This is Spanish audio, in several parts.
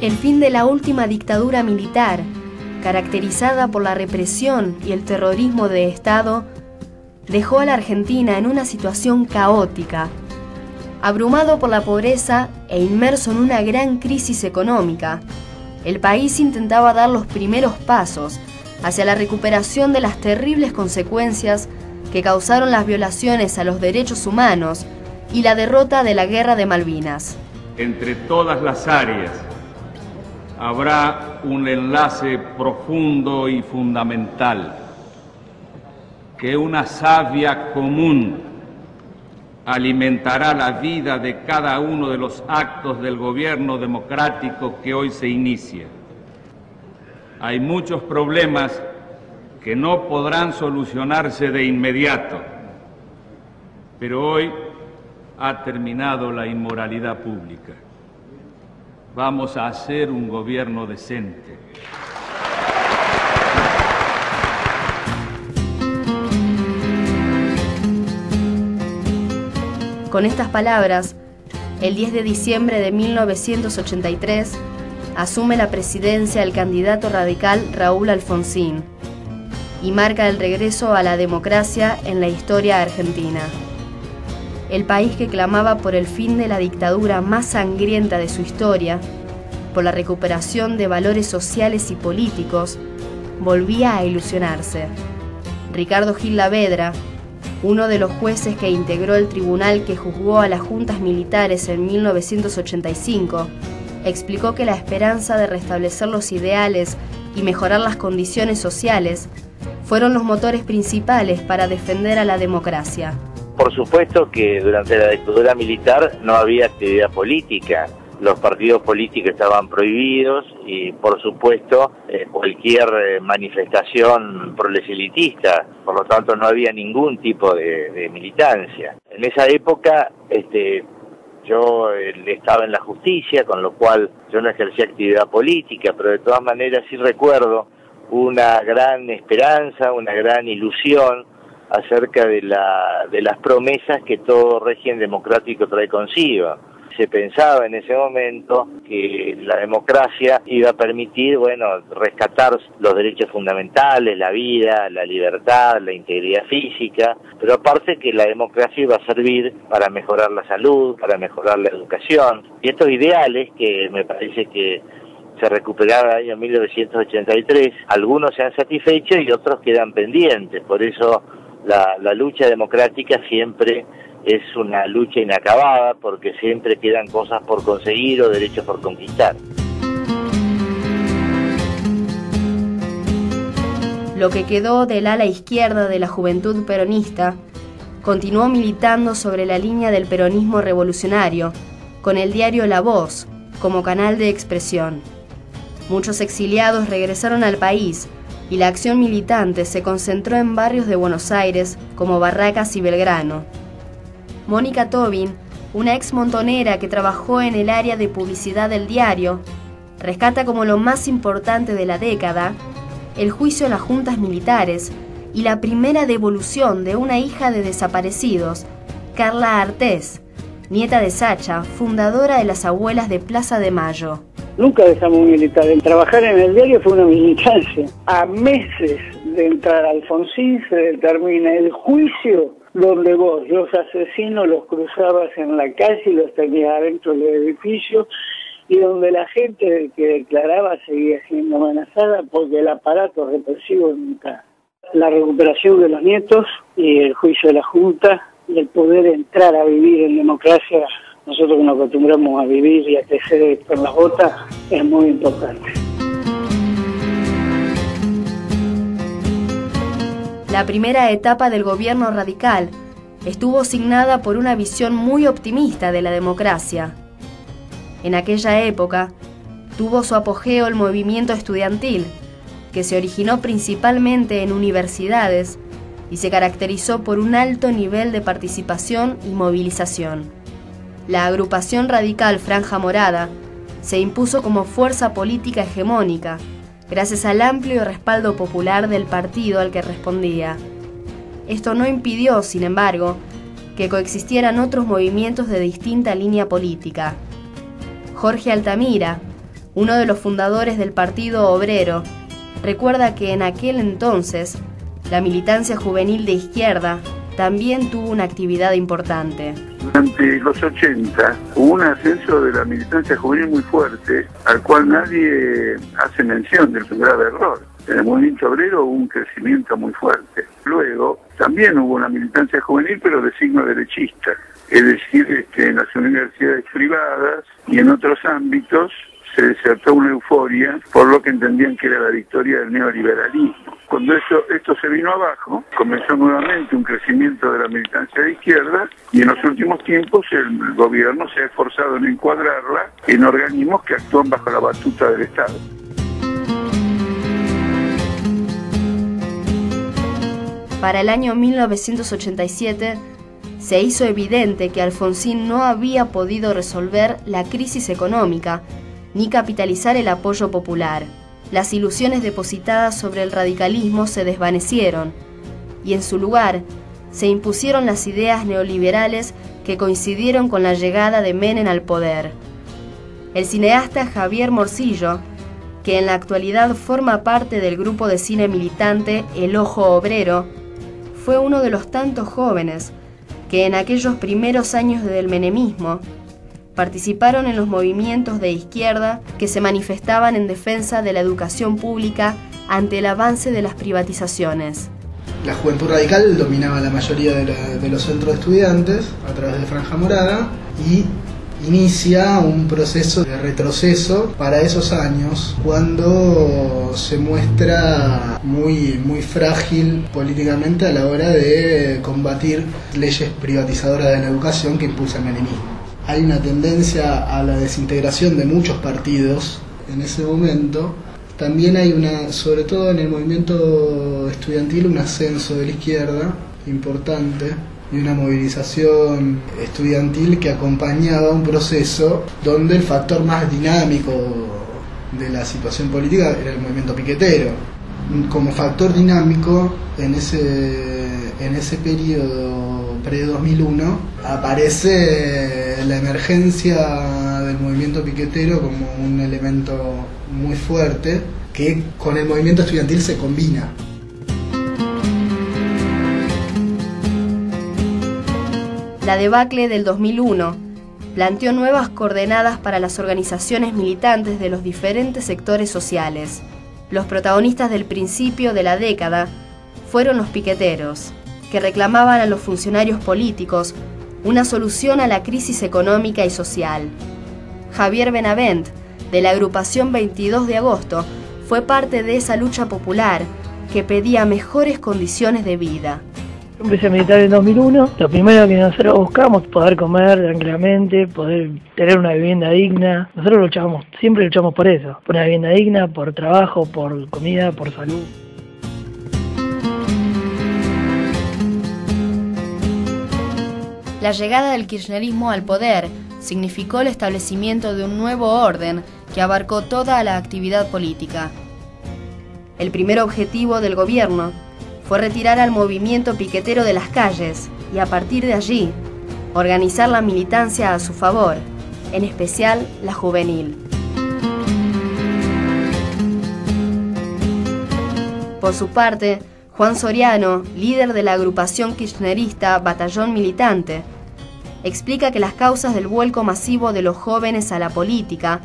El fin de la última dictadura militar, caracterizada por la represión y el terrorismo de Estado, dejó a la Argentina en una situación caótica, abrumado por la pobreza e inmerso en una gran crisis económica. El país intentaba dar los primeros pasos hacia la recuperación de las terribles consecuencias que causaron las violaciones a los derechos humanos y la derrota de la Guerra de Malvinas. Entre todas las áreas habrá un enlace profundo y fundamental, que una savia común alimentará la vida de cada uno de los actos del gobierno democrático que hoy se inicia. Hay muchos problemas que no podrán solucionarse de inmediato, pero hoy ha terminado la inmoralidad pública. Vamos a hacer un gobierno decente. Con estas palabras, el 10 de diciembre de 1983, asume la presidencia el candidato radical Raúl Alfonsín y marca el regreso a la democracia en la historia argentina. El país que clamaba por el fin de la dictadura más sangrienta de su historia, por la recuperación de valores sociales y políticos, volvía a ilusionarse. Ricardo Gil Lavedra, uno de los jueces que integró el tribunal que juzgó a las juntas militares en 1985, explicó que la esperanza de restablecer los ideales y mejorar las condiciones sociales fueron los motores principales para defender a la democracia. Por supuesto que durante la dictadura militar no había actividad política, los partidos políticos estaban prohibidos y por supuesto cualquier manifestación proselitista, por lo tanto no había ningún tipo de militancia. En esa época yo estaba en la justicia, con lo cual yo no ejercía actividad política, pero de todas maneras sí recuerdo una gran esperanza, una gran ilusión acerca de las promesas que todo régimen democrático trae consigo. Se pensaba en ese momento que la democracia iba a permitir, rescatar los derechos fundamentales, la vida, la libertad, la integridad física, pero aparte que la democracia iba a servir para mejorar la salud, para mejorar la educación. Y estos ideales que me parece que se recuperaron en el año 1983, algunos se han satisfecho y otros quedan pendientes. Por eso la lucha democrática siempre es una lucha inacabada, porque siempre quedan cosas por conseguir o derechos por conquistar. Lo que quedó del ala izquierda de la juventud peronista continuó militando sobre la línea del peronismo revolucionario, con el diario La Voz como canal de expresión. Muchos exiliados regresaron al país y la acción militante se concentró en barrios de Buenos Aires como Barracas y Belgrano. Mónica Tobin, una ex montonera que trabajó en el área de publicidad del diario, rescata como lo más importante de la década el juicio a las juntas militares y la primera devolución de una hija de desaparecidos, Carla Artés, nieta de Sacha, fundadora de las Abuelas de Plaza de Mayo. Nunca dejamos militar. El trabajar en el diario fue una militancia. A meses de entrar a Alfonsín se determina el juicio donde vos, los asesinos, los cruzabas en la calle y los tenías adentro del edificio, y donde la gente que declaraba seguía siendo amenazada porque el aparato represivo nunca. La recuperación de los nietos y el juicio de la Junta y el poder entrar a vivir en democracia, nosotros que nos acostumbramos a vivir y a crecer con las botas, es muy importante. La primera etapa del gobierno radical estuvo signada por una visión muy optimista de la democracia. En aquella época tuvo su apogeo el movimiento estudiantil, que se originó principalmente en universidades y se caracterizó por un alto nivel de participación y movilización. La agrupación radical Franja Morada se impuso como fuerza política hegemónica, gracias al amplio respaldo popular del partido al que respondía. Esto no impidió, sin embargo, que coexistieran otros movimientos de distinta línea política. Jorge Altamira, uno de los fundadores del Partido Obrero, recuerda que en aquel entonces la militancia juvenil de izquierda también tuvo una actividad importante. Durante los 80 hubo un ascenso de la militancia juvenil muy fuerte, al cual nadie hace mención del grave error. En el movimiento obrero hubo un crecimiento muy fuerte. Luego también hubo una militancia juvenil, pero de signo derechista, es decir, en las universidades privadas y en otros ámbitos se desató una euforia por lo que entendían que era la victoria del neoliberalismo. Cuando esto se vino abajo, comenzó nuevamente un crecimiento de la militancia de izquierda y en los últimos tiempos el gobierno se ha esforzado en encuadrarla en organismos que actúan bajo la batuta del Estado. Para el año 1987 se hizo evidente que Alfonsín no había podido resolver la crisis económica ni capitalizar el apoyo popular. Las ilusiones depositadas sobre el radicalismo se desvanecieron y en su lugar se impusieron las ideas neoliberales que coincidieron con la llegada de Menem al poder. El cineasta Javier Morcillo, que en la actualidad forma parte del grupo de cine militante El Ojo Obrero, fue uno de los tantos jóvenes que en aquellos primeros años del menemismo participaron en los movimientos de izquierda que se manifestaban en defensa de la educación pública ante el avance de las privatizaciones. La juventud radical dominaba la mayoría de los centros de estudiantes a través de Franja Morada y inicia un proceso de retroceso para esos años cuando se muestra muy frágil políticamente a la hora de combatir leyes privatizadoras de la educación que impulsa el menemismo. Hay una tendencia a la desintegración de muchos partidos en ese momento. También hay sobre todo en el movimiento estudiantil, un ascenso de la izquierda importante y una movilización estudiantil que acompañaba un proceso donde el factor más dinámico de la situación política era el movimiento piquetero. Como factor dinámico en ese periodo pre-2001 aparece la emergencia del movimiento piquetero como un elemento muy fuerte que con el movimiento estudiantil se combina. La debacle del 2001 planteó nuevas coordenadas para las organizaciones militantes de los diferentes sectores sociales. Los protagonistas del principio de la década fueron los piqueteros, que reclamaban a los funcionarios políticos una solución a la crisis económica y social. Javier Benavent, de la agrupación 22 de agosto, fue parte de esa lucha popular que pedía mejores condiciones de vida. Empecé a militar en 2001, lo primero que nosotros buscamos poder comer tranquilamente, poder tener una vivienda digna. Nosotros siempre luchamos por eso, por una vivienda digna, por trabajo, por comida, por salud. La llegada del kirchnerismo al poder significó el establecimiento de un nuevo orden que abarcó toda la actividad política. El primer objetivo del gobierno fue retirar al movimiento piquetero de las calles y a partir de allí organizar la militancia a su favor, en especial la juvenil. Por su parte, Juan Soriano, líder de la agrupación kirchnerista Batallón Militante, explica que las causas del vuelco masivo de los jóvenes a la política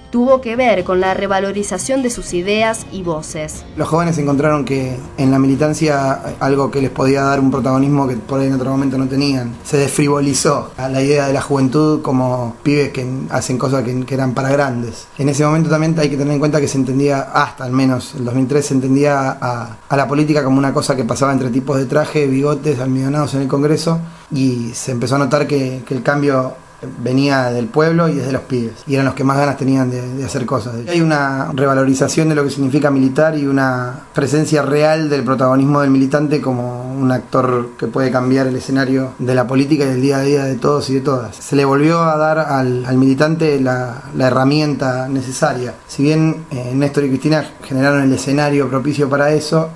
tuvo que ver con la revalorización de sus ideas y voces. Los jóvenes encontraron que en la militancia algo que les podía dar un protagonismo que por ahí en otro momento no tenían. Se desfrivolizó a la idea de la juventud como pibes que hacen cosas que eran para grandes. En ese momento también hay que tener en cuenta que se entendía, hasta al menos el 2003, se entendía a la política como una cosa que pasaba entre tipos de traje, bigotes, almidonados en el Congreso, y se empezó a notar que el cambio venía del pueblo y desde los pibes, y eran los que más ganas tenían de hacer cosas. Hay una revalorización de lo que significa militar y una presencia real del protagonismo del militante como un actor que puede cambiar el escenario de la política y del día a día de todos y de todas. Se le volvió a dar al militante la herramienta necesaria. Si bien Néstor y Cristina generaron el escenario propicio para eso,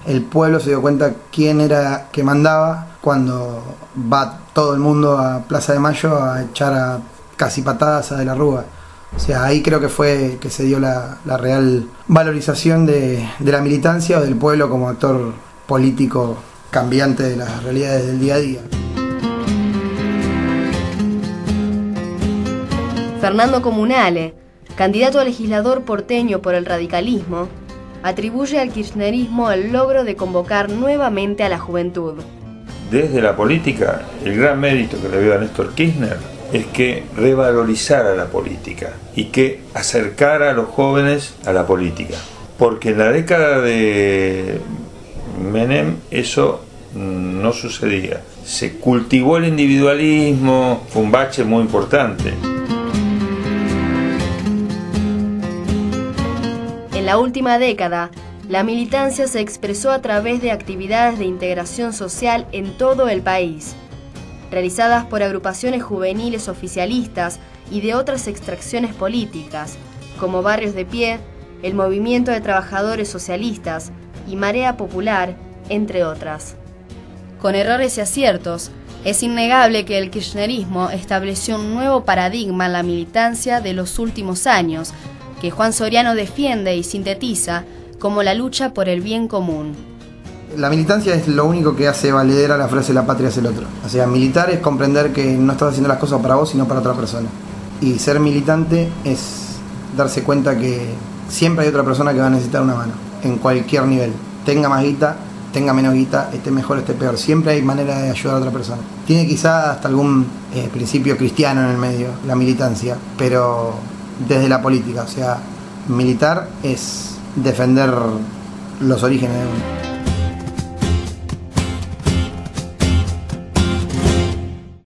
el pueblo se dio cuenta quién era que mandaba cuando va todo el mundo a Plaza de Mayo a echar a casi patadas a De la Rúa O sea, ahí creo que fue que se dio la real valorización de la militancia o del pueblo como actor político cambiante de las realidades del día a día. Fernando Comunale, candidato a legislador porteño por el radicalismo, atribuye al kirchnerismo el logro de convocar nuevamente a la juventud. Desde la política, el gran mérito que le veo a Néstor Kirchner es que revalorizara la política y que acercara a los jóvenes a la política. Porque en la década de Menem eso no sucedía. Se cultivó el individualismo, fue un bache muy importante. En la última década, la militancia se expresó a través de actividades de integración social en todo el país, realizadas por agrupaciones juveniles oficialistas y de otras extracciones políticas, como Barrios de Pie, el Movimiento de Trabajadores Socialistas y Marea Popular, entre otras. Con errores y aciertos, es innegable que el kirchnerismo estableció un nuevo paradigma en la militancia de los últimos años, que Juan Soriano defiende y sintetiza como la lucha por el bien común. La militancia es lo único que hace valedera la frase "la patria es el otro". O sea, militar es comprender que no estás haciendo las cosas para vos, sino para otra persona. Y ser militante es darse cuenta que siempre hay otra persona que va a necesitar una mano, en cualquier nivel. Tenga más guita, tenga menos guita, esté mejor, esté peor. Siempre hay manera de ayudar a otra persona. Tiene quizá hasta algún principio cristiano en el medio, la militancia, pero desde la política. O sea, militar es defender los orígenes de uno.